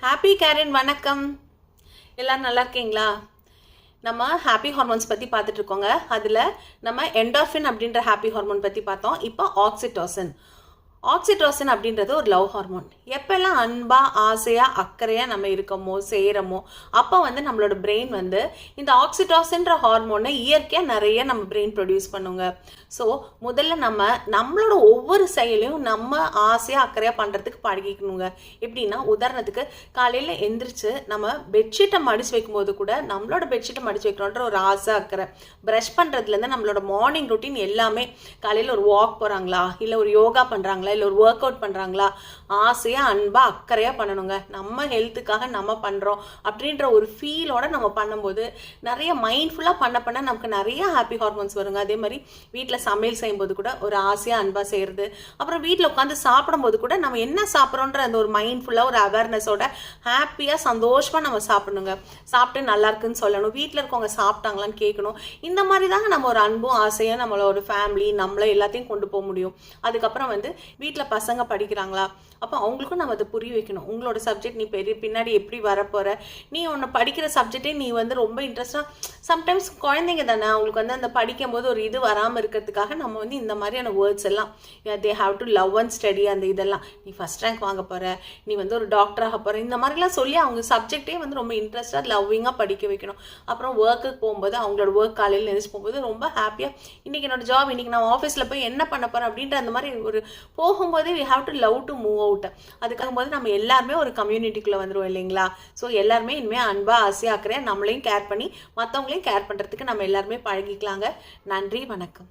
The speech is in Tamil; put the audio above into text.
ஹாப்பி கேரன் வணக்கம். எல்லோரும் நல்லா இருக்கீங்களா? நம்ம ஹாப்பி ஹார்மோன்ஸ் பற்றி பார்த்துட்டு இருக்கோங்க. அதில் நம்ம என்டார்ஃபின் அப்படின்ற ஹாப்பி ஹார்மோன் பற்றி பார்த்தோம். இப்போ ஆக்சிடோசின் அப்படின்றது ஒரு லவ் ஹார்மோன். எப்பெல்லாம் அன்பாக ஆசையாக அக்கறையாக நம்ம இருக்கோமோ செய்கிறோமோ அப்போ நம்மளோட பிரெயின் இந்த ஆக்சிடோசின்ற ஹார்மோனை இயற்கையாக நிறைய நம்ம பிரெயின் ப்ரொடியூஸ் பண்ணுங்க. ஸோ முதல்ல நம்மளோட ஒவ்வொரு செயலையும் நம்ம ஆசையாக அக்கறையாக பண்ணுறதுக்கு பழகிக்கணுங்க. எப்படின்னா, உதாரணத்துக்கு காலையில் எந்திரிச்சு நம்ம பெட்ஷீட்டை மடிச்சு வைக்கும்போது கூட நம்மளோட பெட்ஷீட்டை மடிச்சு வைக்கணுன்ற ஒரு ஆசை அக்கறை. ப்ரஷ் பண்ணுறதுலேருந்து நம்மளோட மார்னிங் ரொட்டீன் எல்லாமே, காலையில் ஒரு வாக் போகிறாங்களா, இல்லை ஒரு யோகா பண்ணுறாங்களா, இல்லை ஒரு ஒர்க் அவுட் பண்ணுறாங்களா, ஆசையாக அன்பாக அக்கறையாக பண்ணணுங்க. நம்ம ஹெல்த்துக்காக நம்ம பண்ணுறோம் அப்படின்ற ஒரு ஃபீலோட நம்ம பண்ணும்போது நிறைய மைண்ட்ஃபுல்லாக பண்ண நமக்கு நிறைய ஹாப்பி ஹார்மோன்ஸ் வருங்க. அதே மாதிரி வீட்டில் சமையல் செய்யும்போது கூட ஒரு ஆசையாக அன்பாக செய்கிறது, அப்புறம் வீட்டில் உட்காந்து சாப்பிடும்போது கூட நம்ம என்ன சாப்பிட்றோன்ற அந்த ஒரு மைண்ட்ஃபுல்லாக ஒரு அவேர்னஸோட ஹாப்பியாக சந்தோஷமாக நம்ம சாப்பிடணுங்க. சாப்பிட்டு நல்லா இருக்குன்னு சொல்லணும், வீட்டில் இருக்கவங்க சாப்பிட்டாங்களான்னு கேட்கணும். இந்த மாதிரி தாங்க நம்ம ஒரு அன்பும் ஆசையாக நம்மளோட ஃபேமிலி நம்மளை எல்லாத்தையும் கொண்டு போக முடியும். அதுக்கப்புறம் வீட்டில் பசங்க படிக்கிறாங்களா, அப்போ அவங்களுக்கும் நம்ம அதை புரிய வைக்கணும். உங்களோட சப்ஜெக்ட் நீ பின்னாடி எப்படி வரப்போகிற, நீ உன்னை படிக்கிற சப்ஜெக்டே நீ ரொம்ப இன்ட்ரெஸ்டாக, சம்டைம்ஸ் குழந்தைங்க தானே, அவங்களுக்கு அந்த படிக்கும் போது ஒரு இது வராமல் இருக்கிறதுக்காக நம்ம இந்த மாதிரியான வேர்ட்ஸ் எல்லாம், they have to love and study, அந்த இதெல்லாம், நீ ஃபஸ்ட் ரேங்க் வாங்க போகிற, நீ ஒரு டாக்டராக போகிற, இந்த மாதிரிலாம் சொல்லி அவங்க சப்ஜெக்டே ரொம்ப இன்ட்ரெஸ்டாக லவ்விங்காக படிக்க வைக்கணும். அப்புறம் ஒர்க்குக்கு போகும்போது அவங்களோட ஒர்க் காலையில் நினைச்சு போகும்போது ரொம்ப ஹாப்பியாக, இன்றைக்கி என்னோட ஜாப், இன்றைக்கி நான் ஆஃபீஸில் போய் என்ன பண்ண போகிறேன் அப்படின்ற அந்த மாதிரி ஒரு போகும்போதே we have to love to move out. அதுக்காக போது நம்ம எல்லாருமே ஒரு கம்யூனிட்டிக்குள்ளே வந்துடுவோம் இல்லைங்களா? ஸோ எல்லாருமே இனிமேல் அன்பாக ஆசையாக நம்மளையும் கேர் பண்ணி மற்றவங்களையும் கேர் பண்ணுறதுக்கு நம்ம எல்லாருமே பழகிக்கலாங்க. நன்றி, வணக்கம்.